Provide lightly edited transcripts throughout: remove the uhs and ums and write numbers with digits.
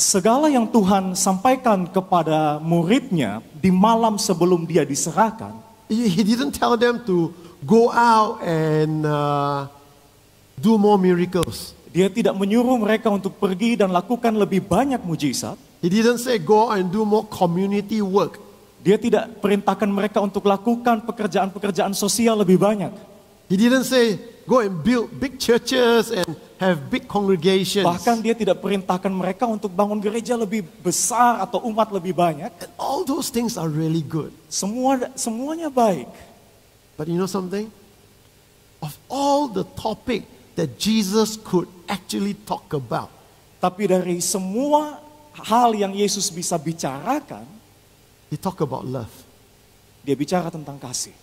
segala yang Tuhan sampaikan kepada muridnya di malam sebelum dia diserahkan, He didn't tell them to go out and do more miracles. dia tidak menyuruh mereka untuk pergi dan lakukan lebih banyak mujizat. He didn't say go out and do more community work. Dia tidak perintahkan mereka untuk lakukan pekerjaan-pekerjaan sosial lebih banyak. He didn't say go and build big churches and have big congregations. Bahkan dia tidak perintahkan mereka untuk bangun gereja lebih besar atau umat lebih banyak. And all those things are really good. Semuanya baik. But you know something? Of all the topic that Jesus could actually talk about, Tapi dari semua hal yang Yesus bisa bicarakan, he talked about love. dia bicara tentang kasih.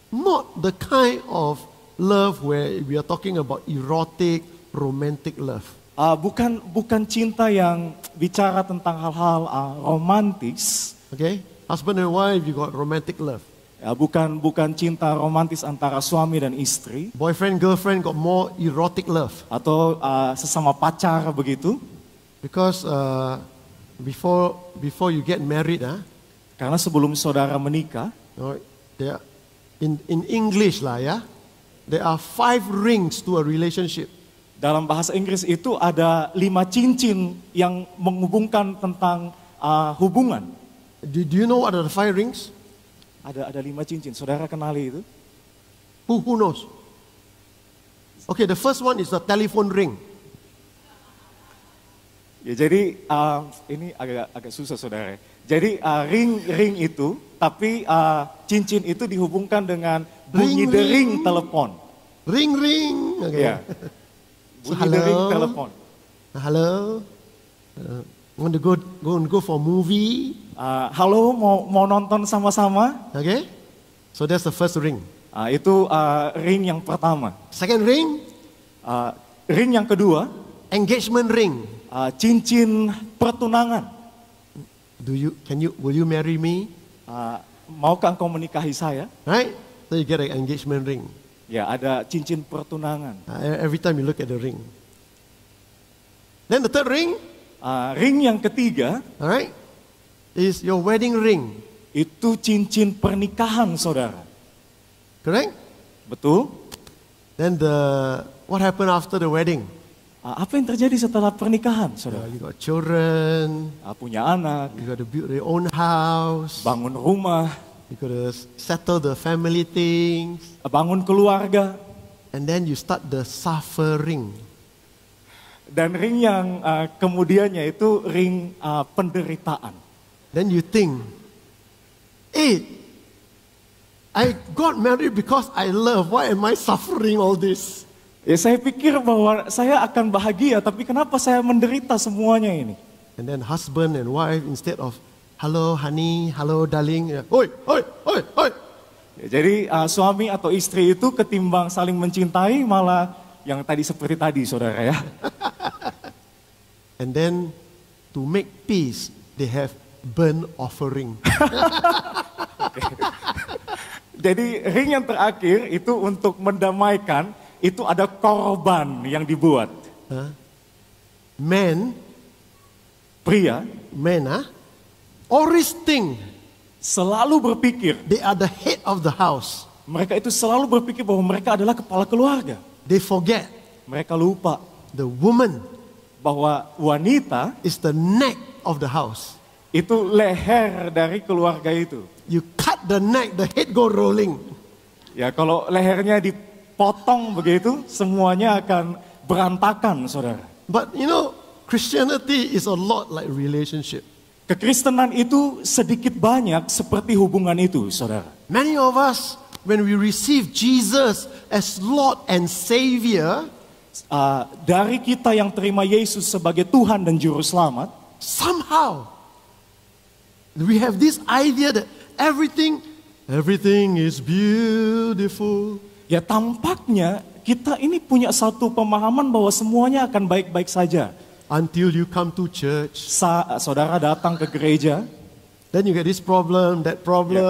Not the kind of love where we are talking about erotic, romantic love. Bukan cinta yang bicara tentang hal-hal romantis. Okay? Husband and wife, you got romantic love. Bukan cinta romantis antara suami dan istri. Boyfriend, girlfriend got more erotic love. Atau sesama pacar begitu. Because before you get married, Karena sebelum saudara menikah, there, in English lah ya, there are 5 rings to a relationship. dalam bahasa Inggris itu ada 5 cincin yang menghubungkan tentang hubungan. Do you know what are the 5 rings? Ada 5 cincin, saudara kenali itu? Who knows? Okay, the first one is the telephone ring. Ya, jadi ini agak susah saudara. Jadi ring itu, tapi cincin itu dihubungkan dengan bunyi dering telepon. Ring. Okay. Ya. Bunyi dering telepon. Hello. Want to go for movie? Halo, mau nonton sama-sama? Okay. So that's the first ring. Itu ring yang pertama. Second ring, Ring yang kedua, engagement ring. cincin pertunangan. Will you marry me? Maukah engkau menikahi saya? Right? So you get an engagement ring. Ya, ada cincin pertunangan. Every time you look at the ring. Then the third ring, Ring yang ketiga, all right, is your wedding ring. itu cincin pernikahan saudara. Correct? Betul? Then what happened after the wedding? Apa yang terjadi setelah pernikahan saudara? You got children. Punya anak, You got to build your own house. bangun rumah, You got to settle the family things. bangun keluarga. And then you start the suffering. Dan ring yang kemudiannya itu ring penderitaan. Then you think, hey, I got married because I love. Why am I suffering all this? Ya, saya pikir bahwa saya akan bahagia, tapi kenapa saya menderita semuanya ini? And then husband and wife, instead of hello honey, hello darling, oi. Ya, jadi suami atau istri itu ketimbang saling mencintai malah yang tadi seperti tadi saudara ya. And then to make peace, they have burnt offering. Jadi ring yang terakhir itu untuk mendamaikan, itu ada korban yang dibuat. Pria, always think selalu berpikir, they are the head of the house. mereka itu selalu berpikir bahwa mereka adalah kepala keluarga. They forget Mereka lupa the woman bahwa wanita is the neck of the house. itu leher dari keluarga itu. You cut the neck, the head go rolling. Ya, kalau lehernya dipotong begitu, semuanya akan berantakan, saudara. But you know, Christianity is a lot like relationship. Kekristenan itu sedikit banyak seperti hubungan itu, saudara. Many of us, when we receive Jesus as Lord and Savior, Dari kita yang terima Yesus sebagai Tuhan dan Juru Selamat, somehow we have this idea that everything is beautiful. ya tampaknya kita ini punya satu pemahaman bahwa semuanya akan baik-baik saja. Until you come to church. Saudara datang ke gereja. Then you get this problem, that problem. Ya,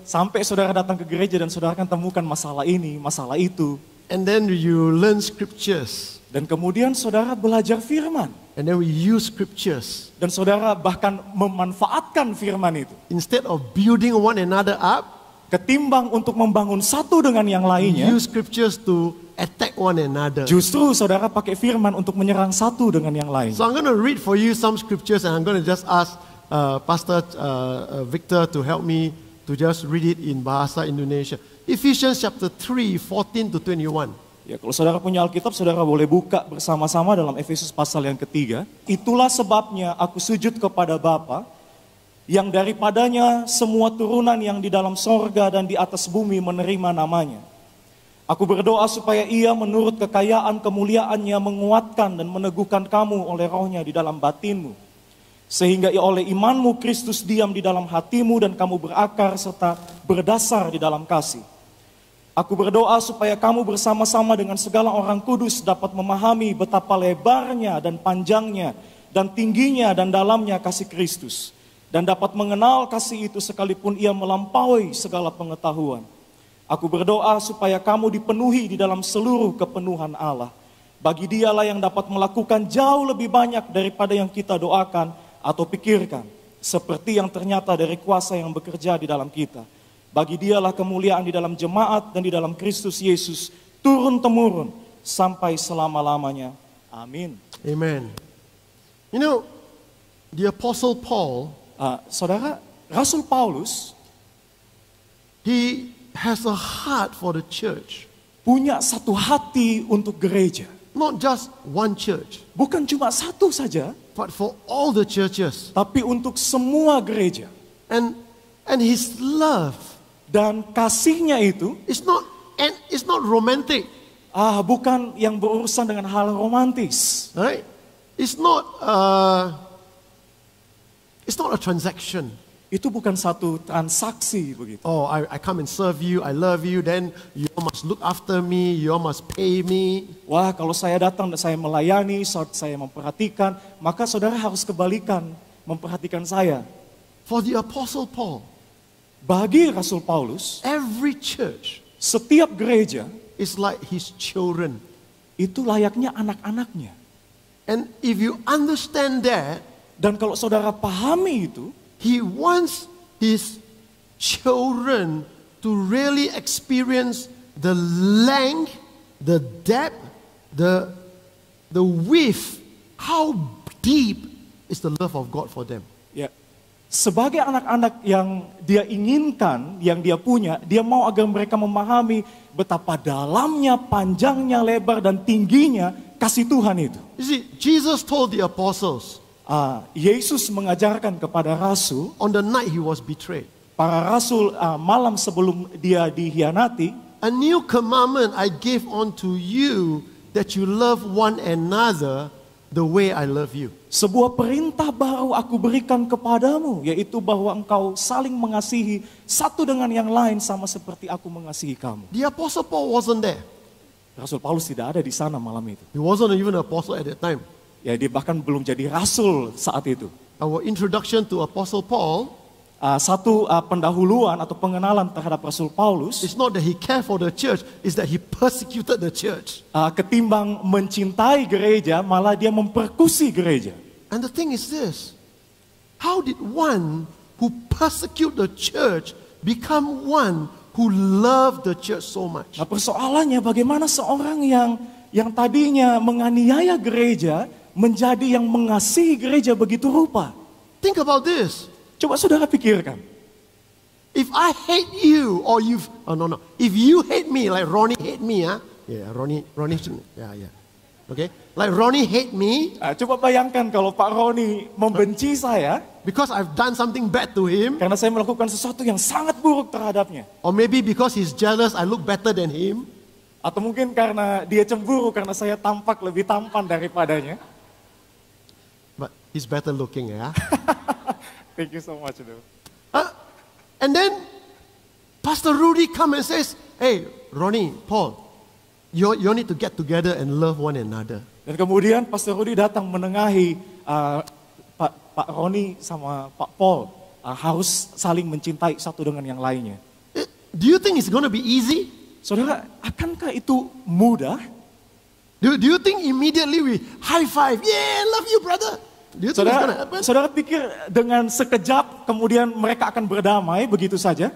sampai saudara datang ke gereja dan saudara akan temukan masalah ini, masalah itu. And then you learn scriptures. Dan kemudian saudara belajar firman. And then we use scriptures. Dan saudara bahkan memanfaatkan firman itu. Instead of building one another up, Ketimbang untuk membangun satu dengan yang lainnya, use scriptures to attack one another. justru saudara pakai firman untuk menyerang satu dengan yang lain. So I'm going to read for you some scriptures and I'm going to just ask Pastor Victor to help me to just read it in Bahasa Indonesia. Ephesians chapter 3, 14 to 21. Ya, kalau saudara punya Alkitab, saudara boleh buka bersama-sama dalam Efesus pasal yang ketiga. Itulah sebabnya aku sujud kepada Bapa, yang daripadanya semua turunan yang di dalam sorga dan di atas bumi menerima namanya. Aku berdoa supaya ia menurut kekayaan kemuliaannya menguatkan dan meneguhkan kamu oleh rohnya di dalam batinmu. Sehingga oleh imanmu Kristus diam di dalam hatimu dan kamu berakar serta berdasar di dalam kasih. Aku berdoa supaya kamu bersama-sama dengan segala orang kudus dapat memahami betapa lebarnya dan panjangnya dan tingginya dan dalamnya kasih Kristus. Dan dapat mengenal kasih itu sekalipun ia melampaui segala pengetahuan. Aku berdoa supaya kamu dipenuhi di dalam seluruh kepenuhan Allah. Bagi dialah yang dapat melakukan jauh lebih banyak daripada yang kita doakan atau pikirkan. Seperti yang ternyata dari kuasa yang bekerja di dalam kita. Bagi dialah kemuliaan di dalam jemaat dan di dalam Kristus Yesus turun-temurun sampai selama-lamanya. Amin. Amen. You know, the Apostle Paul, Saudara, Rasul Paulus he has a heart for the church. punya satu hati untuk gereja. Not just one church, Bukan cuma satu saja, but for all the churches. tapi untuk semua gereja. And his love Dan kasihnya itu is not romantic, bukan yang berurusan dengan hal romantis. right? It's not a transaction. Itu bukan satu transaksi begitu. Oh, I come and serve you, I love you, then you all must look after me, you all must pay me. Wah, kalau saya datang dan saya melayani, saya memperhatikan, maka saudara harus kebalikan, memperhatikan saya. For the Apostle Paul, Bagi Rasul Paulus, every church setiap gereja is like his children. itu layaknya anak-anaknya. And if you understand that, Dan kalau saudara pahami itu, he wants his children to really experience the length, the depth, the width, how deep is the love of God for them. ya, sebagai anak-anak yang dia inginkan, yang dia punya, dia mau agar mereka memahami betapa dalamnya, panjangnya, lebar, dan tingginya kasih Tuhan itu. You see, Jesus told the apostles Yesus mengajarkan kepada rasul, on the night he was betrayed, para rasul malam sebelum dia dihianati, a new commandment I give unto you, that you love one another the way I love you. sebuah perintah baru aku berikan kepadamu, yaitu bahwa engkau saling mengasihi satu dengan yang lain sama seperti aku mengasihi kamu. The Apostle Paul wasn't there. Rasul Paulus tidak ada di sana malam itu. He wasn't even an apostle at that time. Ya, dia bahkan belum jadi rasul saat itu. Our introduction to Apostle Paul Satu pendahuluan atau pengenalan terhadap Rasul Paulus, is not that he cared for the church, it's that he persecuted the church. ketimbang mencintai gereja, malah dia mempersekusi gereja. And the thing is this, how did one who persecute the church become one who loved the church so much? Nah, persoalannya bagaimana seorang yang tadinya menganiaya gereja menjadi yang mengasihi gereja begitu rupa. Think about this. Coba saudara pikirkan. If I hate you, or if you hate me, like Ronnie hate me, Ronnie, okay, like Ronnie hate me Coba bayangkan kalau Pak Roni membenci saya because I've done something bad to him, karena saya melakukan sesuatu yang sangat buruk terhadapnya. or maybe because he's jealous, I look better than him. Atau mungkin karena dia cemburu karena saya tampak lebih tampan daripadanya. But he's better looking, yeah. Thank you so much. And then Pastor Rudy come and says, "Hey, Ronnie, Paul, you need to get together and love one another." Dan kemudian Pastor Rudy datang menengahi Pak Roni sama Pak Paul harus saling mencintai satu dengan yang lainnya. Do you think it's going to be easy? Saudara, akankah itu mudah? Do you think immediately we high five? Yeah, love you, brother. Do you think it's going to happen? Saudara pikir dengan sekejap kemudian mereka akan berdamai begitu saja?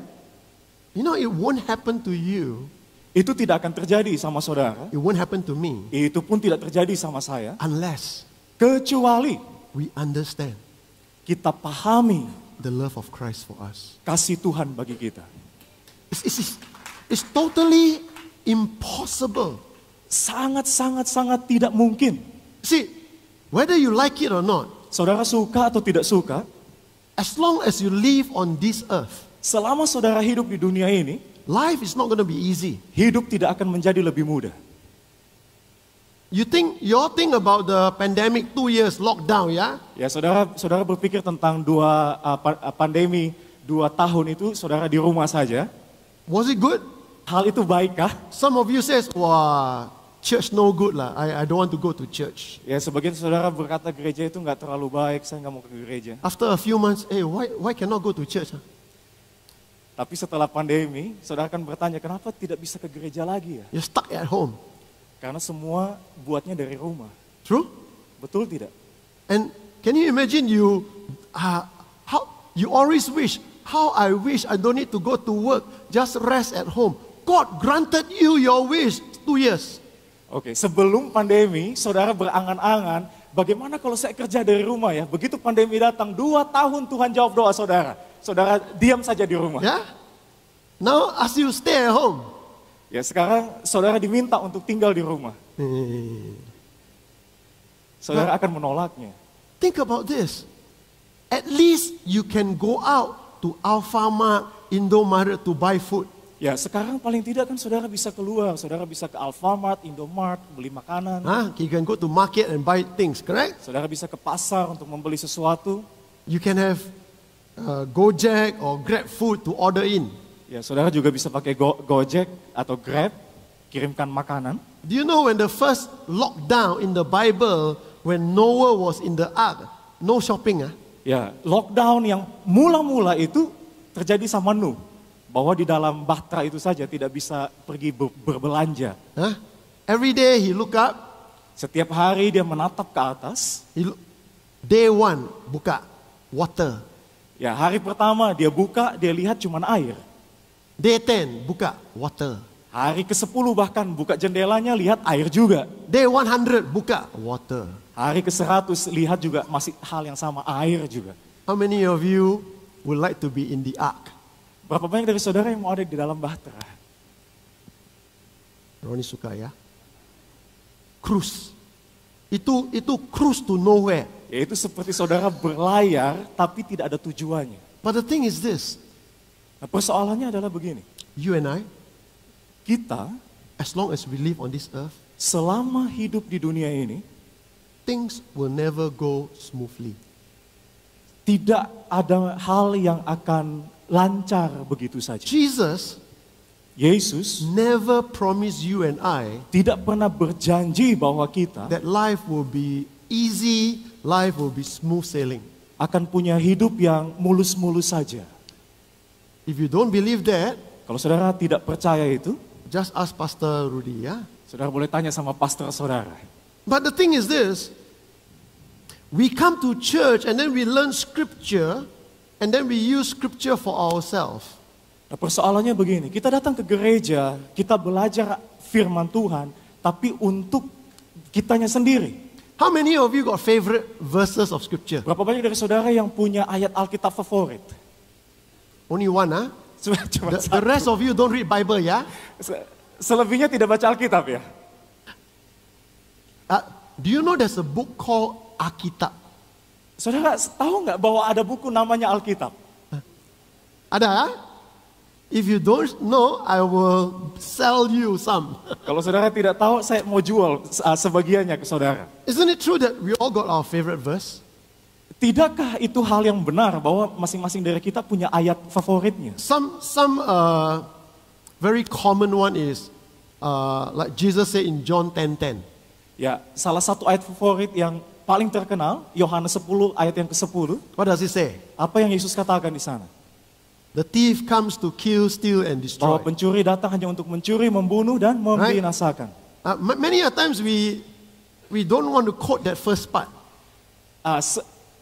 You know, it won't happen to you. Itu tidak akan terjadi sama saudara. It won't happen to me Itu pun tidak terjadi sama saya. unless Kecuali we understand kita pahami the love of Christ for us. kasih Tuhan bagi kita. It's totally impossible. Sangat tidak mungkin. See, whether you like it or not, Saudara suka atau tidak suka, as long as you live on this earth, selama saudara hidup di dunia ini, life is not going to be easy. hidup tidak akan menjadi lebih mudah. You think about the pandemic 2 years lockdown, yeah? Ya, saudara berpikir tentang pandemi 2 tahun itu saudara di rumah saja. Was it good? Hal itu baikkah? Some of you says, "Wah, church no good lah. I don't want to go to church." Ya, sebagian saudara berkata gereja itu nggak terlalu baik, saya nggak mau ke gereja. After a few months, hey, why cannot go to church? Tapi setelah pandemi, saudara akan bertanya, kenapa tidak bisa ke gereja lagi ya? You're stuck at home. Karena semua buatnya dari rumah. True? Betul tidak? And can you imagine how you always wish, how I wish I don't need to go to work, just rest at home. God granted you your wish 2 years. Oke, sebelum pandemi, saudara berangan-angan, bagaimana kalau saya kerja dari rumah ya? Begitu pandemi datang, 2 tahun Tuhan jawab doa saudara. Saudara diam saja di rumah. Yeah? Now ask you stay at home. Ya, sekarang saudara diminta untuk tinggal di rumah. Saudara akan menolaknya. Think about this. At least you can go out to Alfamart, Indomaret to buy food. Ya, sekarang paling tidak kan saudara bisa keluar. Saudara bisa ke Alfamart, Indomart, beli makanan. You can go to market and buy things, correct? Saudara bisa ke pasar untuk membeli sesuatu. You can have Gojek or Grab food to order in. Ya, saudara juga bisa pakai Gojek atau Grab, kirimkan makanan. Do you know when the first lockdown in the Bible, when Noah was in the ark, no shopping? Ya, lockdown yang mula-mula itu terjadi sama Nuh. Bahwa di dalam bahtera itu saja tidak bisa pergi berbelanja. Every day he look up. Setiap hari dia menatap ke atas. Day 1 buka water. Ya, hari pertama dia buka, dia lihat cuman air. Day 10 buka water. Hari ke-10 bahkan buka jendelanya lihat air juga. Day 100 buka water. Hari ke-100 lihat juga masih hal yang sama, air juga. How many of you would like to be in the ark? Berapa banyak dari saudara yang mau ada di dalam bahtera? Roni suka ya. Cruise. Itu cruise to nowhere. Ya, itu seperti saudara berlayar tapi tidak ada tujuannya. But the thing is this. Nah, persoalannya adalah begini. You and I, kita, as long as we live on this earth, selama hidup di dunia ini, things will never go smoothly. tidak ada hal yang akan lancar begitu saja. Yesus never promised you and I tidak pernah berjanji bahwa kita that life will be easy, life will be smooth sailing. akan punya hidup yang mulus-mulus saja. If you don't believe that, Kalau saudara tidak percaya itu, just ask Pastor Rudy, ya. saudara boleh tanya sama pastor saudara. But the thing is this, we come to church and then we learn scripture and then we use scripture for ourselves. Nah, persoalannya begini, kita datang ke gereja, kita belajar firman Tuhan, tapi untuk kitanya sendiri. How many of you got favorite verses of scripture? Berapa banyak dari saudara yang punya ayat Alkitab favorit? Only one, huh? Cuma The rest of you don't read Bible, ya? Selebihnya tidak baca Alkitab ya? Do you know there's a book called Alkitab? Saudara tahu nggak bahwa ada buku namanya Alkitab? Ada, ha? If you don't know, I will sell you some. Kalau saudara tidak tahu, saya mau jual sebagiannya ke saudara. Isn't it true that we all got our favorite verse? Tidakkah itu hal yang benar bahwa masing-masing dari kita punya ayat favoritnya? Some very common one is like Jesus said in John 10:10. Ya, salah satu ayat favorit yang paling terkenal, Yohanes 10 ayat yang ke-10. What does it say? Apa yang Yesus katakan di sana? The thief comes to kill, steal, and Bahwa destroy. pencuri datang hanya untuk mencuri, membunuh, dan membinasakan. Many a times we don't want to quote that first part.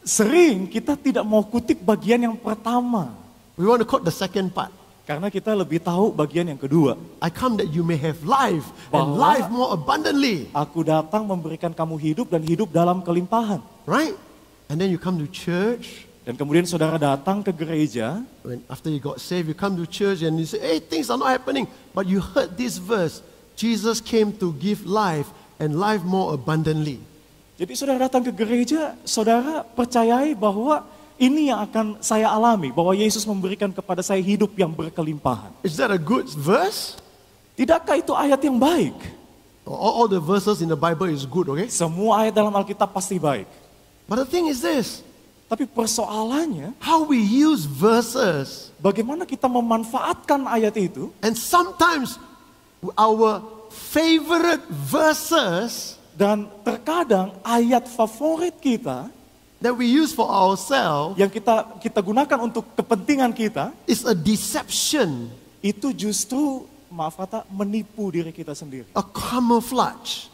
Sering kita tidak mau kutip bagian yang pertama. We want to quote the second part. Karena kita lebih tahu bagian yang kedua. I come that you may have life and Bahwa life more abundantly. Aku datang memberikan kamu hidup dan hidup dalam kelimpahan. Right? And then you come to church. Dan kemudian saudara datang ke gereja. After you got saved, you come to church and you say, hey, things are not happening. But you heard this verse. Jesus came to give life and life more abundantly. Jadi saudara datang ke gereja, saudara percayai bahwa ini yang akan saya alami. Bahwa Yesus memberikan kepada saya hidup yang berkelimpahan. Is that a good verse? Tidakkah itu ayat yang baik? All the verses in the Bible is good, okay? Semua ayat dalam Alkitab pasti baik. But the thing is this. Tapi persoalannya, How we use verses. bagaimana kita memanfaatkan ayat itu. And sometimes our favorite verses Dan terkadang ayat favorit kita that we use for ourselves yang kita gunakan untuk kepentingan kita, is a deception, itu justru, maaf kata, menipu diri kita sendiri. a camouflage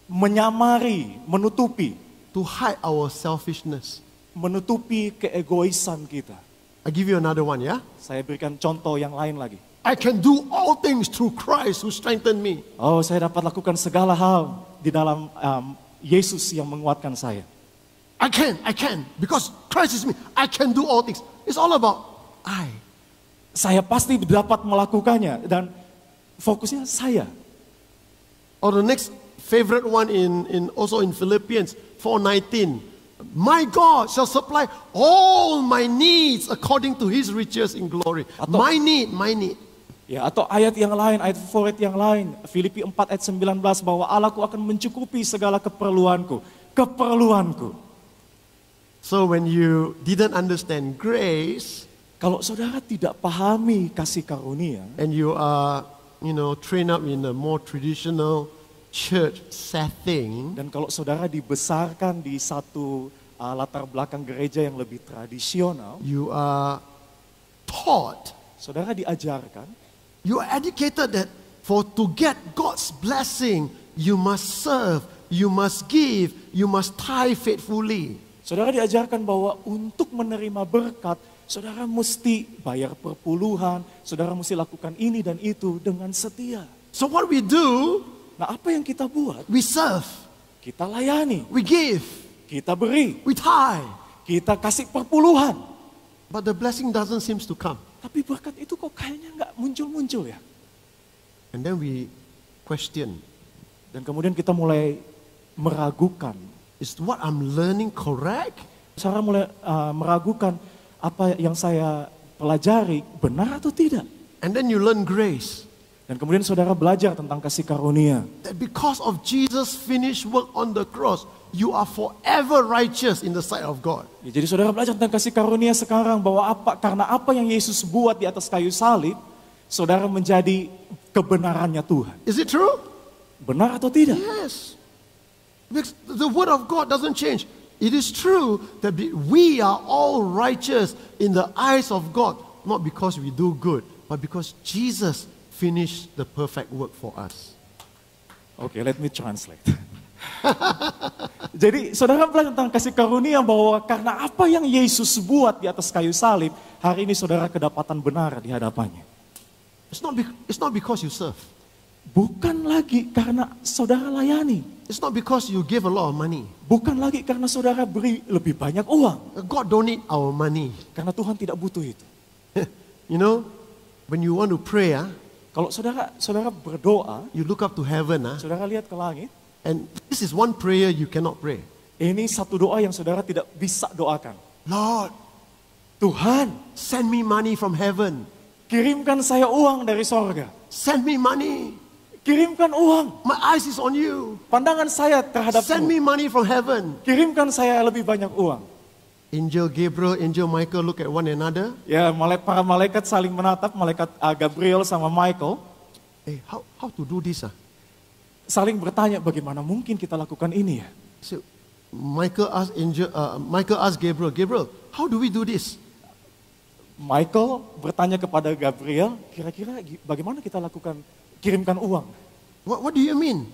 Menyamari, menutupi, to hide our selfishness. menutupi keegoisan kita. I give you another one, yeah? Saya berikan contoh yang lain lagi. I can do all things through Christ who strengthened me. Oh, saya dapat lakukan segala hal di dalam Yesus yang menguatkan saya. I can, because Christ is me. I can do all things. It's all about I. Saya pasti dapat melakukannya dan fokusnya saya. Or the next favorite one also in Philippians 4:19. My God shall supply all my needs according to His riches in glory. My need. Ya, atau ayat yang lain, ayat favorit yang lain, Filipi 4 ayat 19, bahwa Allahku akan mencukupi segala keperluanku. So when you didn't understand grace, Kalau saudara tidak pahami kasih karunia, and you are, trained up in a more traditional church setting, dan kalau saudara dibesarkan di satu latar belakang gereja yang lebih tradisional, you are taught, saudara diajarkan, you are educated that to get God's blessing, you must serve, you must give, you must tithe faithfully. saudara diajarkan bahwa untuk menerima berkat, saudara mesti bayar perpuluhan, saudara mesti lakukan ini dan itu dengan setia. So what we do, Nah, apa yang kita buat? we serve, Kita layani, we give, kita beri, we tithe, kita kasih perpuluhan. but the blessing doesn't seem to come. Tapi berkat itu kok kayaknya nggak muncul-muncul ya. And then we question, Dan kemudian kita mulai meragukan. is what I'm learning correct? Saya mulai meragukan apa yang saya pelajari benar atau tidak. And then you learn grace. Dan kemudian saudara belajar tentang kasih karunia. That because of Jesus' finished work on the cross, you are forever righteous in the sight of God. Ya, jadi saudara belajar tentang kasih karunia sekarang bahwa karena apa yang Yesus buat di atas kayu salib, saudara menjadi kebenarannya Tuhan. Is it true? Benar atau tidak? Yes. Because the word of God doesn't change. It is true that we are all righteous in the eyes of God, not because we do good, but because Jesus finished the perfect work for us. Okay, let me translate. Jadi saudara belajar tentang kasih karunia bahwa karena apa yang Yesus buat di atas kayu salib, hari ini saudara kedapatan benar di hadapannya. It's not because you serve. Bukan lagi karena saudara layani. It's not because you give a lot of money. Bukan lagi karena saudara beri lebih banyak uang. God don't need our money. Karena Tuhan tidak butuh itu. When you want to pray, Kalau saudara berdoa, you look up to heaven, saudara lihat ke langit, and this is one prayer you cannot pray. ini satu doa yang saudara tidak bisa doakan. Lord, Tuhan, send me money from heaven. kirimkan saya uang dari sorga. Send me money. Kirimkan uang. My eyes is on you. Pandangan saya terhadapmu. Send me money from heaven. Kirimkan saya lebih banyak uang. Angel Gabriel, Angel Michael look at one another. Ya, para malaikat saling menatap, malaikat Gabriel sama Michael. Hey, how to do this? Saling bertanya, bagaimana mungkin kita lakukan ini ya? So, Michael asked Gabriel, how do we do this? Michael bertanya kepada Gabriel, kira-kira bagaimana kita lakukan kirimkan uang? What do you mean?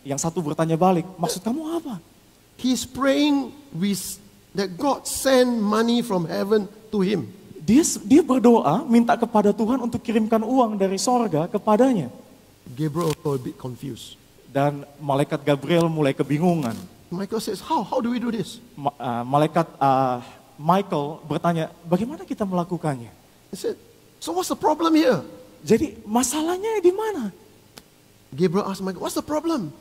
Yang satu bertanya balik, maksud kamu apa? He's praying that God send money from heaven to him. Dia berdoa minta kepada Tuhan untuk kirimkan uang dari sorga kepadanya. Gabriel also a bit confused. Dan malaikat Gabriel mulai kebingungan. Michael says, how do we do this? Malaikat Michael bertanya, bagaimana kita melakukannya? He said, so what's the problem here? Jadi masalahnya di mana? Gabriel asked Michael, what's the problem?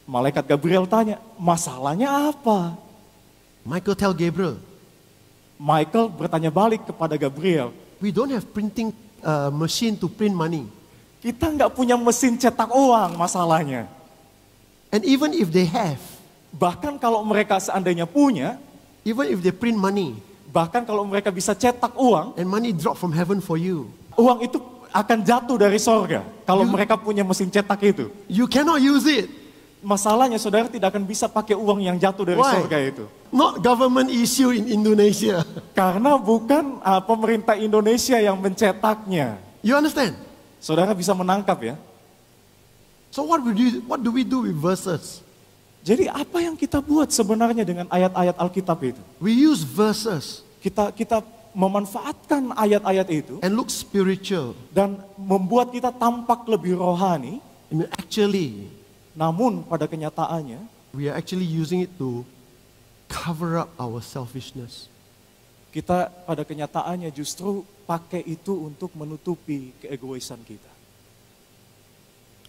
Malaikat Gabriel tanya, masalahnya apa? Michael tell Gabriel, Michael bertanya balik kepada Gabriel, we don't have printing machine to print money. kita nggak punya mesin cetak uang masalahnya. And even if they have, Bahkan kalau mereka seandainya punya, even if they print money, bahkan kalau mereka bisa cetak uang, and money drop from heaven for you, uang itu akan jatuh dari sorga. Kalau mereka punya mesin cetak itu. you cannot use it. Masalahnya saudara tidak akan bisa pakai uang yang jatuh dari Why? sorga itu. Not government issue in Indonesia. Karena bukan pemerintah Indonesia yang mencetaknya. You understand? Saudara bisa menangkap ya. So what do we do with verses? Jadi apa yang kita buat sebenarnya dengan ayat-ayat Alkitab itu? We use verses Kita memanfaatkan ayat-ayat itu and look spiritual. dan membuat kita tampak lebih rohani. I mean, actually, Namun pada kenyataannya we are actually using it to cover up our selfishness. kita pada kenyataannya justru pakai itu untuk menutupi keegoisan kita.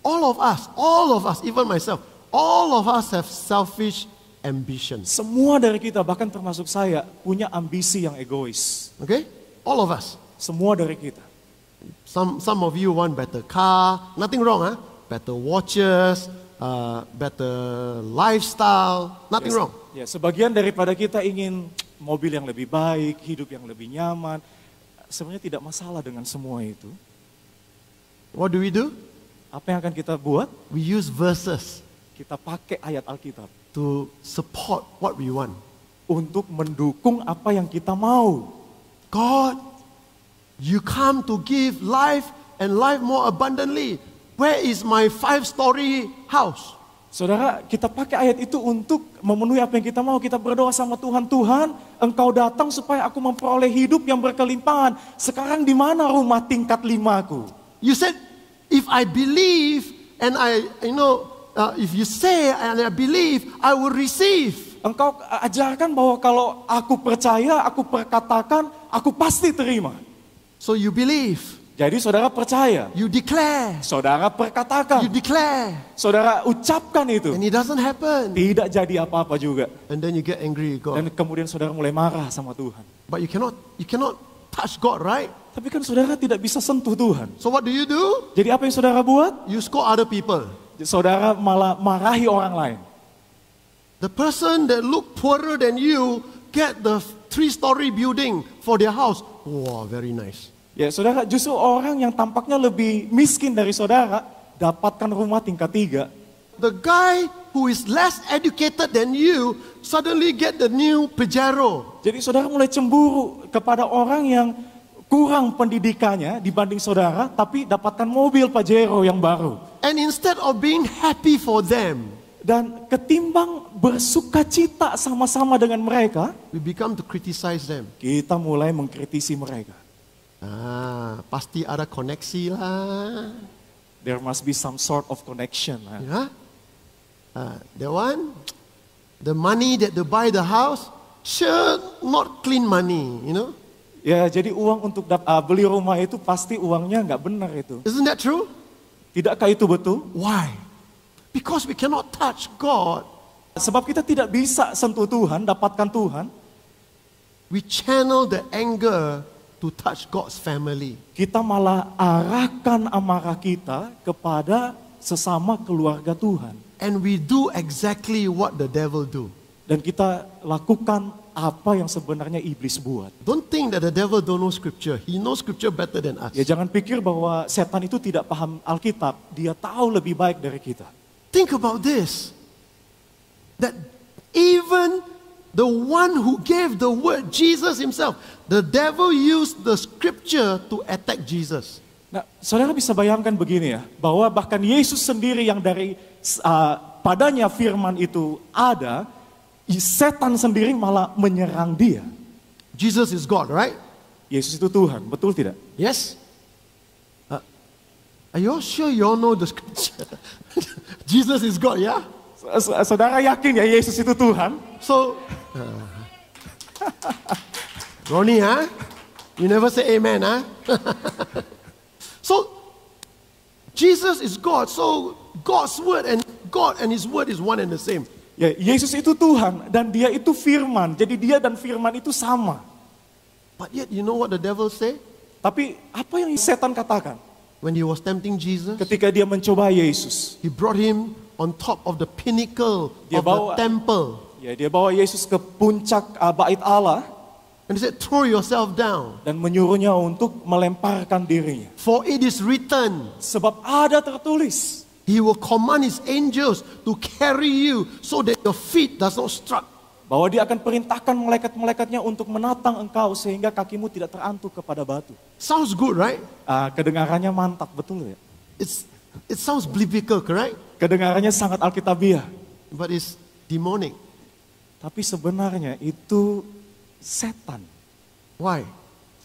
All of us, even myself, all of us have selfish ambitions. Semua dari kita, bahkan termasuk saya, punya ambisi yang egois. Okay? All of us. Semua dari kita. Some of you want better car, nothing wrong, huh? Better watches, better lifestyle, nothing wrong. Ya, sebagian daripada kita ingin mobil yang lebih baik, hidup yang lebih nyaman. Sebenarnya tidak masalah dengan semua itu. What do? Apa yang akan kita buat? We use verses Kita pakai ayat Alkitab to support what we want. untuk mendukung apa yang kita mau. God, you come to give life and life more abundantly. Where is my 5-story house? Saudara, kita pakai ayat itu untuk memenuhi apa yang kita mau. Kita berdoa sama Tuhan, Tuhan, Engkau datang supaya aku memperoleh hidup yang berkelimpahan. Sekarang di mana rumah tingkat 5-ku? You said, if I believe and if you say and I believe, I will receive. Engkau ajarkan bahwa kalau aku percaya, aku perkatakan, aku pasti terima. So you believe, Jadi saudara percaya, you declare, saudara perkatakan, you declare, saudara ucapkan itu. and it doesn't happen. Tidak jadi apa-apa juga. And then you get angry with Dan God. kemudian saudara mulai marah sama Tuhan. But you cannot touch God, right? Tapi kan saudara tidak bisa sentuh Tuhan. So what do? Jadi apa yang saudara buat? You scold other people. Saudara malah marahi orang lain. The person that look poorer than you get the 3-story building for their house. Wow, very nice. Ya saudara, justru orang yang tampaknya lebih miskin dari saudara dapatkan rumah tingkat 3. The guy who is less educated than you suddenly get the new Pajero. Jadi saudara mulai cemburu kepada orang yang kurang pendidikannya dibanding saudara, tapi dapatkan mobil Pajero yang baru. And instead of being happy for them, Dan ketimbang bersukacita sama-sama dengan mereka, we become to criticize them. kita mulai mengkritisi mereka. Pasti ada koneksi lah. There must be some sort of connection. Yeah? That one, the money that they buy the house, sure not clean money, you know. Ya, jadi uang untuk beli rumah itu pasti uangnya nggak benar itu. Isn't that true? Tidakkah itu betul? Why? Because we cannot touch God. Sebab kita tidak bisa sentuh Tuhan, dapatkan Tuhan. We channel the anger to touch God's family. Kita malah arahkan amarah kita kepada sesama keluarga Tuhan. And we do exactly what the devil do. Dan kita lakukan apa yang sebenarnya iblis buat. Don't think that the devil don't know scripture. He knows scripture better than us. Ya jangan pikir bahwa setan itu tidak paham Alkitab. Dia tahu lebih baik dari kita. Think about this. That even the one who gave the word, Jesus himself, the devil used the scripture to attack Jesus. Nah, saudara bisa bayangkan begini ya, bahwa bahkan Yesus sendiri yang dari padanya firman itu ada, setan sendiri malah menyerang dia. Jesus is God, right? Yesus itu Tuhan, betul tidak? Yes? Are you all sure you all know the scripture? Jesus is God, yeah? Saudara yakin ya Yesus itu Tuhan? So, Ronnie, huh? You never say amen, huh? So, Jesus is God. So, God's word and God and His word is one and the same. Ya, Yesus itu Tuhan dan dia itu firman. Jadi dia dan firman itu sama. But yet, you know what the devil say? Tapi apa yang setan katakan? When he was tempting Jesus, Ketika dia mencoba Yesus, he brought him on top of the pinnacle Dia of the bawa- temple. ya dia bawa Yesus ke puncak bait Allah And he said, throw yourself down. dan menyuruhnya untuk melemparkan dirinya. For it is written, Sebab ada tertulis, he will command his angels to carry you so that your feet does not struck. bahwa dia akan perintahkan malaikat-malaikatnya untuk menatang engkau sehingga kakimu tidak terantuk kepada batu. Sounds good, right? Kedengarannya mantap, betul ya? It sounds biblical, correct? Kedengarannya sangat alkitabiah. But it's demonic. Tapi sebenarnya itu setan. Why?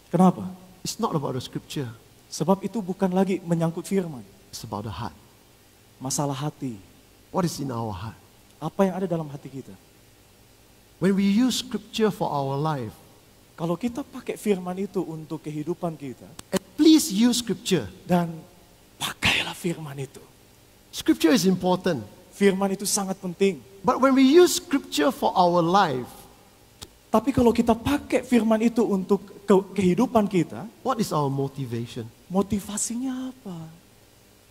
Kenapa? It's not about the scripture. Sebab itu bukan lagi menyangkut firman. It's about the heart. Masalah hati. What is in our heart? Apa yang ada dalam hati kita? When we use scripture for our life, Kalau kita pakai firman itu untuk kehidupan kita, and please use scripture. dan pakailah firman itu. Scripture is important. Firman itu sangat penting. But when we use scripture for our life, Tapi kalau kita pakai firman itu untuk kehidupan kita, what is our motivation? motivasinya apa?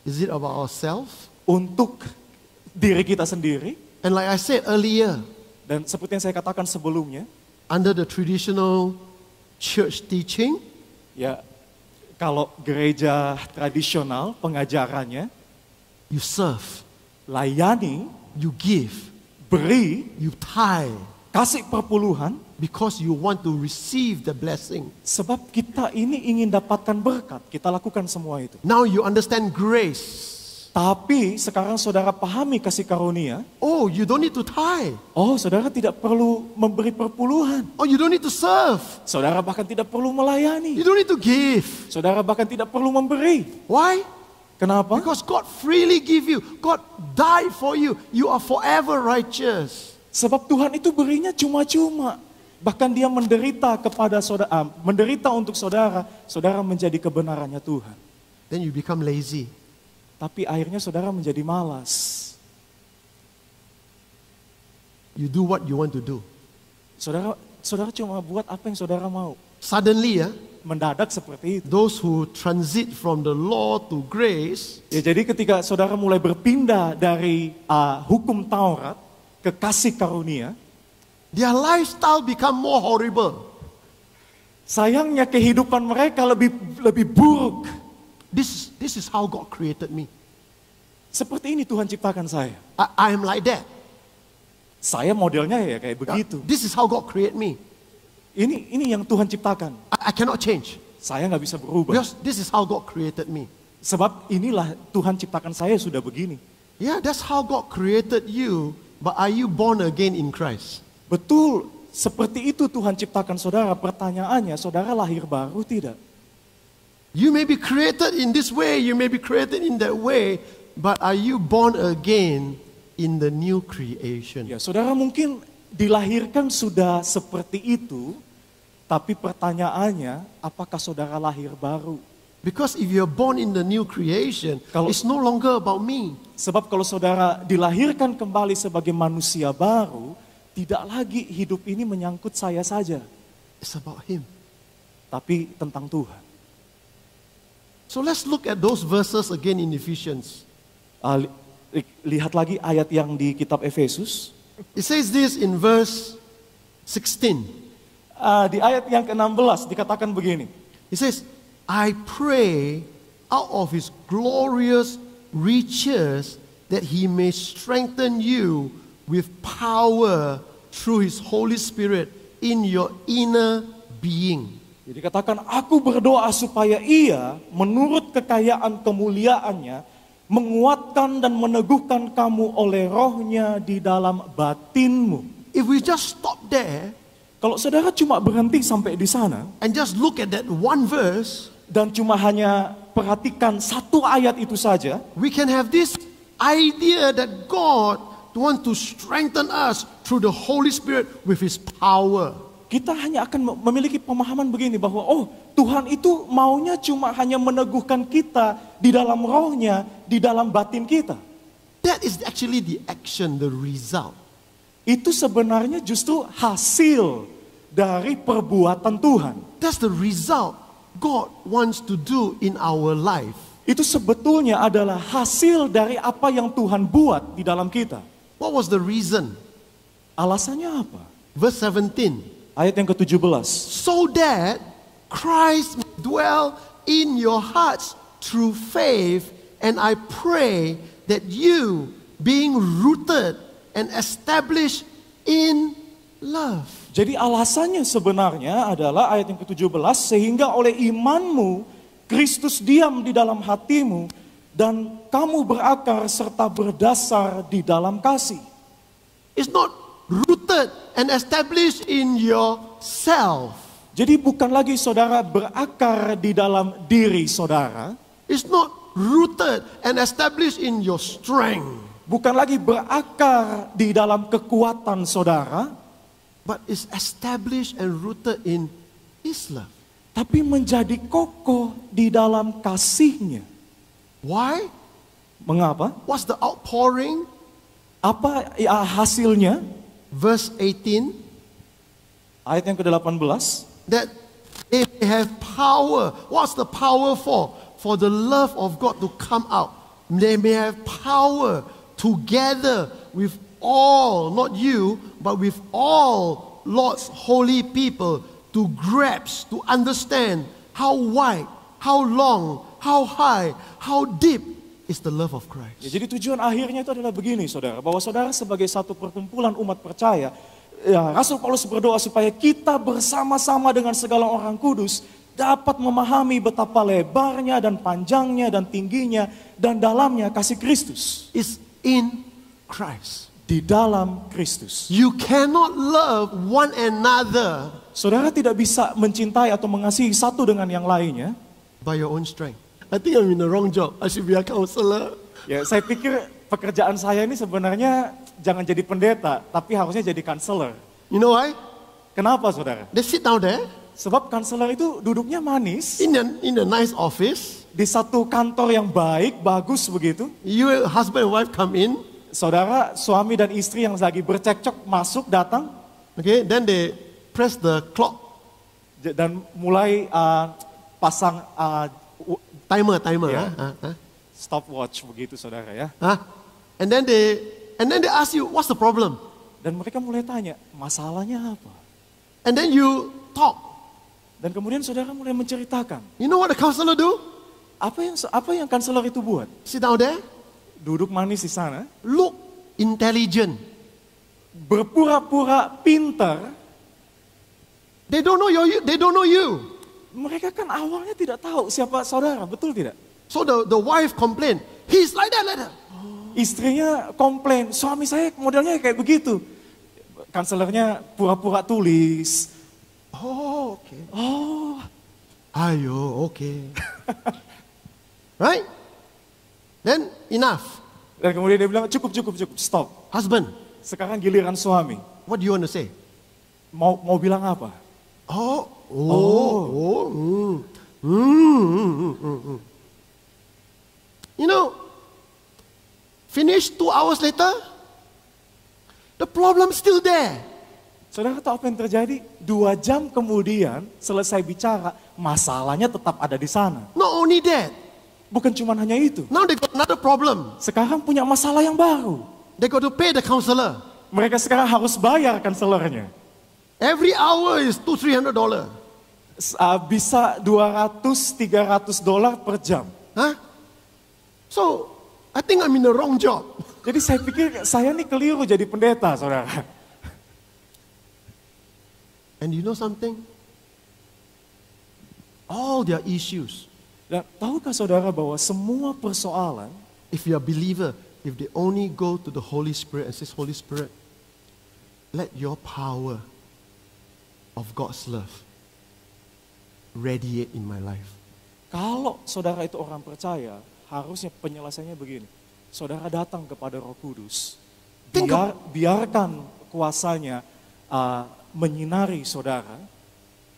Is it about ourselves? Untuk diri kita sendiri. And like I said earlier, Dan seperti yang saya katakan sebelumnya, under the traditional church teaching, ya kalau gereja tradisional pengajarannya, you serve, layani, you give, beri, you tithe, kasih perpuluhan, because you want to receive the blessing. sebab kita ini ingin dapatkan berkat. Kita lakukan semua itu. Now you understand grace. Tapi sekarang saudara pahami kasih karunia. Oh, you don't need to tithe. Oh, saudara tidak perlu memberi perpuluhan. Oh, you don't need to serve. Saudara bahkan tidak perlu melayani. You don't need to give. Saudara bahkan tidak perlu memberi. Why? Kenapa? Because God freely give you. God died for you. You are forever righteous. Sebab Tuhan itu berinya cuma-cuma. Bahkan dia menderita kepada saudara, menderita untuk saudara, saudara menjadi kebenarannya Tuhan. Then you become lazy. Tapi akhirnya saudara menjadi malas. You do what you want to do. Saudara cuma buat apa yang saudara mau. Suddenly, Mendadak seperti itu. those who transit from the law to grace, Ya, jadi ketika saudara mulai berpindah dari hukum Taurat ke kasih karunia, their lifestyle become more horrible. sayangnya kehidupan mereka lebih buruk. This is how God created me. Seperti ini Tuhan ciptakan saya. I am like that. Saya modelnya ya kayak begitu. This is how God created me. Ini yang Tuhan ciptakan. I cannot change. Saya nggak bisa berubah. Because this is how God created me. Sebab inilah Tuhan ciptakan saya sudah begini. Yeah, that's how God created you. But are you born again in Christ? Betul, seperti itu Tuhan ciptakan saudara. Pertanyaannya, saudara lahir baru tidak? You may be created in this way, you may be created in that way, but are you born again in the new creation? Ya, saudara mungkin dilahirkan sudah seperti itu, tapi pertanyaannya, apakah saudara lahir baru? Because if you're born in the new creation, Kalau- it's no longer about me. Sebab kalau saudara dilahirkan kembali sebagai manusia baru, tidak lagi hidup ini menyangkut saya saja, It's about Him. tapi tentang Tuhan. So let's look at those verses again in Ephesians. Lihat lagi ayat yang di kitab Efesus. It says this in verse 16. Di ayat yang ke-16 dikatakan begini. It says, I pray out of His glorious riches that He may strengthen you with power through His Holy Spirit in your inner being. Jadi katakan, aku berdoa supaya ia menurut kekayaan kemuliaannya menguatkan dan meneguhkan kamu oleh rohnya di dalam batinmu. If we just stop there Kalau saudara cuma berhenti sampai di sana, and just look at that one verse, dan cuma hanya perhatikan satu ayat itu saja, we can have this idea that God wants to strengthen us through the Holy Spirit with His power. kita hanya akan memiliki pemahaman begini bahwa oh, Tuhan itu maunya cuma hanya meneguhkan kita di dalam rohnya, di dalam batin kita. That is actually the action, the result. Itu sebenarnya justru hasil dari perbuatan Tuhan. That's the result God wants to do in our life. Itu sebetulnya adalah hasil dari apa yang Tuhan buat di dalam kita. What was the reason? Alasannya apa? Verse 17. Ayat yang ke-17. So that Christ may dwell in your hearts through faith, and I pray that you, being rooted and established in love. Jadi alasannya sebenarnya adalah ayat yang ke-17, sehingga oleh imanmu Kristus diam di dalam hatimu dan kamu berakar serta berdasar di dalam kasih. It's not rooted and established in yourself. Jadi bukan lagi saudara berakar di dalam diri saudara, It's not rooted and established in your strength, bukan lagi berakar di dalam kekuatan saudara, but is established and rooted in His love. tapi menjadi kokoh di dalam kasih-Nya. Why? Mengapa? What's the outpouring? Apa ya, hasilnya? Verse 18, Ayat yang ke-18. that they may have power. What's the power for? For the love of God to come out. They may have power together with all, not you, but with all Lord's holy people to grasp, to understand how wide, how long, how high, how deep is the love of Christ. Ya, jadi tujuan akhirnya itu adalah begini saudara, bahwa saudara sebagai satu perkumpulan umat percaya, ya, Rasul Paulus berdoa supaya kita bersama-sama dengan segala orang kudus dapat memahami betapa lebarnya dan panjangnya dan tingginya dan dalamnya kasih Kristus. It's in Christ. Di dalam Kristus. You cannot love one another Saudara tidak bisa mencintai atau mengasihi satu dengan yang lainnya by your own strength. I think I'm in the wrong job. I should be a counselor. Ya, saya pikir pekerjaan saya ini sebenarnya jangan jadi pendeta, tapi harusnya jadi counselor. You know why? Kenapa saudara? They sit down there Sebab counselor itu duduknya manis, in a nice office. di satu kantor yang baik, bagus begitu. You husband and wife come in. Saudara, suami dan istri yang lagi bercekcok masuk, datang, Okay, then they press the clock. dan mulai pasang Timer. Yeah. Huh? stopwatch begitu saudara ya. Huh? And then they ask you, what's the problem? Dan mereka mulai tanya, masalahnya apa? And then you talk. Dan kemudian saudara mulai menceritakan. You know what the counselor do? Apa yang counselor itu buat? Sit down there, Duduk manis di sana, look intelligent. berpura-pura pintar. They don't know you. Mereka kan awalnya tidak tahu siapa saudara, betul tidak? So the wife complained, he's like that. Istrinya komplain, suami saya modelnya kayak begitu. Kanselernya pura-pura tulis. Oh, okay. Oh, Ayo, okay. Right? Then enough. dan kemudian dia bilang cukup, stop. Husband, Sekarang giliran suami. what do you want to say? Mau bilang apa? You know, finish 2 hours later, the problem's still there. Saudara tahu apa yang terjadi? 2 jam kemudian selesai bicara, masalahnya tetap ada di sana. Not only that, Bukan cuma hanya itu. now they got another problem. Sekarang punya masalah yang baru. They got to pay the counselor. Mereka sekarang harus bayar kanselernya. Every hour is $200-300. Bisa $200-300 per jam. Huh? So, I think I'm in the wrong job. Jadi saya pikir saya nih keliru jadi pendeta, saudara. And you know something? All their issues Dan tahukah saudara bahwa semua persoalan if you're a believer, if they only go to the Holy Spirit and says, Holy Spirit, let your power of God's love radiate in my life. Kalau saudara itu orang percaya, harusnya penyelesaiannya begini. Saudara datang kepada Roh Kudus, biarkan kuasanya menyinari saudara.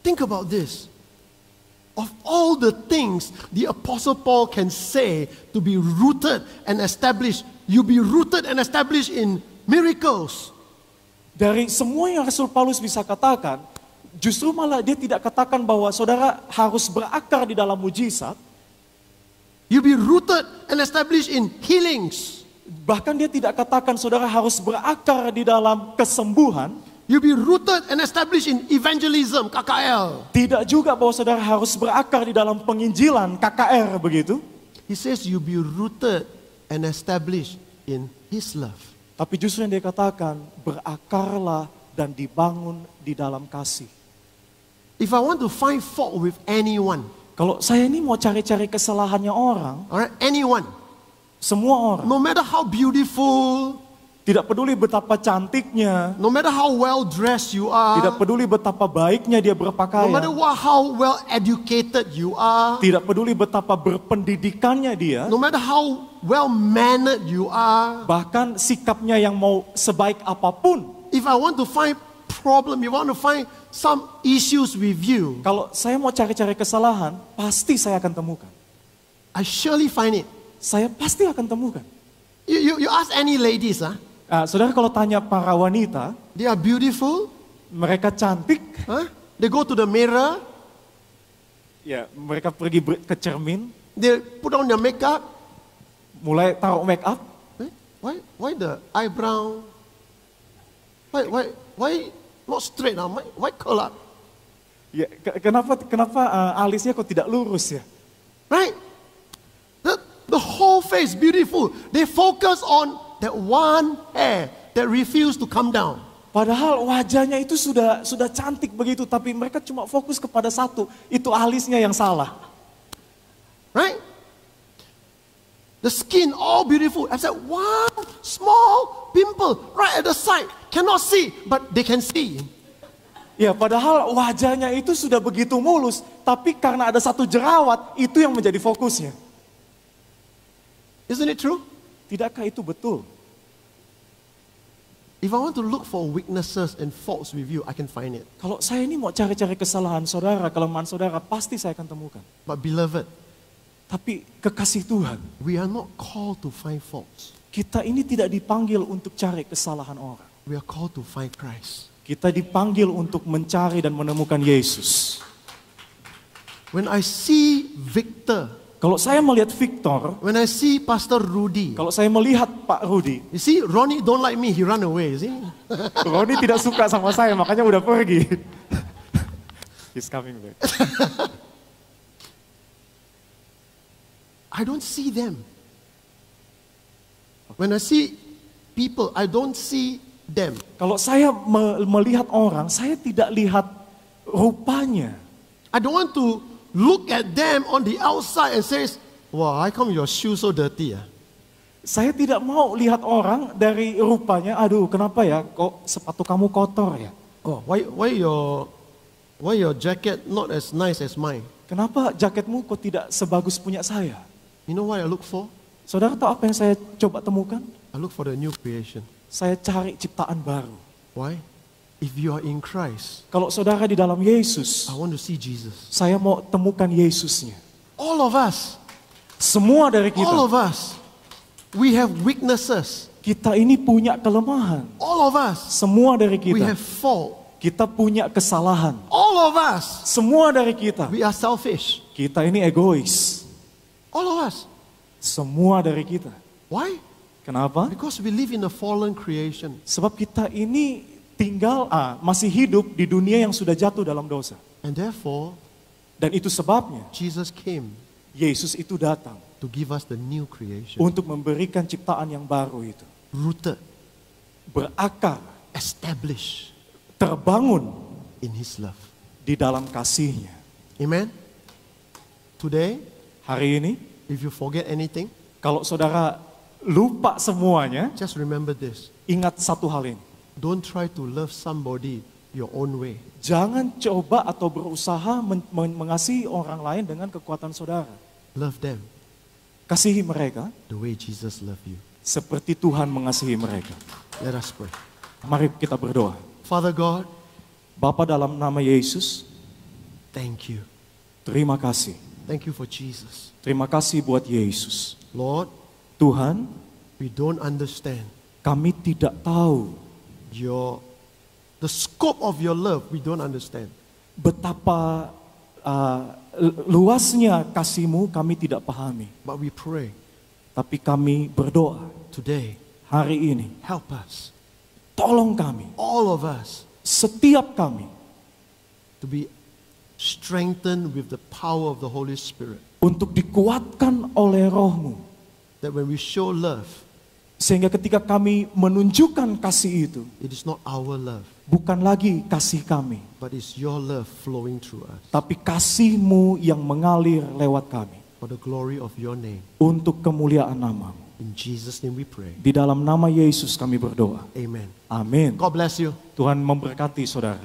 Think about this. Of all the things the Apostle Paul can say to be rooted and established, you be rooted and established in miracles. Dari semua yang Rasul Paulus bisa katakan, justru malah dia tidak katakan bahwa saudara harus berakar di dalam mujizat. You be rooted and established in healings. Bahkan dia tidak katakan saudara harus berakar di dalam kesembuhan. You be rooted and established in evangelism, KKL. Tidak juga bahwa saudara harus berakar di dalam penginjilan, KKR begitu. He says you be rooted and established in His love. Tapi justru yang dia katakan, berakarlah dan dibangun di dalam kasih. If I want to find fault with anyone, kalau saya ini mau cari-cari kesalahannya orang, alright, anyone, semua orang, no matter how beautiful, tidak peduli betapa cantiknya, no matter how well dressed you are, tidak peduli betapa baiknya dia no berpakaian, matter how well educated you are, tidak peduli betapa berpendidikannya dia, no matter how well mannered you are, bahkan sikapnya yang mau sebaik apapun. if I want to find problem, you want to find some issues with you, Kalau saya mau cari-cari kesalahan, pasti saya akan temukan. I surely find it. Saya pasti akan temukan. You ask any ladies, Saudara kalau tanya para wanita, they are beautiful, mereka cantik, they go to the mirror, ya mereka pergi ke cermin, they put on their makeup. mulai taruh make up. Why the eyebrow? Why not straight? Why curl up? Ya, kenapa alisnya kok tidak lurus ya? Right? The whole face beautiful. They focus on that one hair that refused to come down. Padahal wajahnya itu sudah cantik begitu, tapi mereka cuma fokus kepada satu, itu alisnya yang salah. Right? The skin all beautiful, except one small pimple right at the side. Cannot see, but they can see. Ya, padahal wajahnya itu sudah begitu mulus, tapi karena ada satu jerawat, itu yang menjadi fokusnya. Isn't it true? Tidakkah itu betul? If I want to look for weaknesses and faults with you, I can find it. Kalau saya ini mau cari-cari kesalahan saudara, kelemahan saudara, pasti saya akan temukan. But beloved, Tapi kekasih Tuhan, we are not called to find faults. kita ini tidak dipanggil untuk cari kesalahan orang. We are called to find Christ. Kita dipanggil untuk mencari dan menemukan Yesus. When I see Victor, Kalau saya melihat Victor, when I see Pastor Rudy, kalau saya melihat Pak Rudi, you see Ronnie don't like me, he run away, you see? Roni tidak suka sama saya, makanya udah pergi. He's coming back. I don't see them. When I see people, I don't see them. Kalau saya melihat orang, saya tidak lihat rupanya. I don't want to look at them on the outside and say, wow, how come your shoes so dirty? Saya tidak mau lihat orang dari rupanya, aduh kenapa ya, kok sepatu kamu kotor ya? Oh, why your jacket not as nice as mine? Kenapa jaketmu kok tidak sebagus punya saya? You know what I look for? Saudara tahu apa yang saya coba temukan? I look for the new creation. Saya cari ciptaan baru. Why? If you are in Christ, Kalau saudara di dalam Yesus, I want to see Jesus. saya mau temukan Yesusnya. All of us, Semua dari kita, all of us, we have weaknesses. kita ini punya kelemahan. All of us, Semua dari we kita, have fault. kita punya kesalahan. All of us, Semua dari kita, we are selfish. kita ini egois. All of us. Semua dari kita. Why? Kenapa? Because we live in a fallen creation. Sebab kita ini masih hidup di dunia yang sudah jatuh dalam dosa. And therefore, Dan itu sebabnya Jesus came Yesus itu datang to give us the new creation. untuk memberikan ciptaan yang baru itu. Rooted, Berakar, established terbangun in His love. di dalam kasih-Nya. Amen? Today, Hari ini, if you forget anything, kalau saudara lupa semuanya, just remember this. ingat satu hal ini. Don't try to love somebody your own way. Jangan coba atau berusaha mengasihi orang lain dengan kekuatan saudara. Love them Kasihi mereka the way Jesus loved you. seperti Tuhan mengasihi mereka. Let us pray. Mari kita berdoa. Father God, Bapa, dalam nama Yesus, thank you. terima kasih. Thank you for Jesus. Terima kasih buat Yesus. Lord, Tuhan, we don't understand kami tidak tahu the scope of your love. We don't understand. betapa luasnya kasih-Mu, kami tidak pahami. But we pray Tapi kami berdoa today, hari ini, help us, tolong kami, all of us, setiap kami, to be strengthened with the power of the Holy Spirit. untuk dikuatkan oleh Roh-Mu. That when we show love, Sehingga ketika kami menunjukkan kasih itu, it is not our love, bukan lagi kasih kami, but it's your love flowing through us tapi kasih-Mu yang mengalir lewat kami, for the glory of your name. untuk kemuliaan nama-Mu. In Jesus' name we pray. Di dalam nama Yesus kami berdoa. Amen. Amin. God bless you. Tuhan memberkati saudara.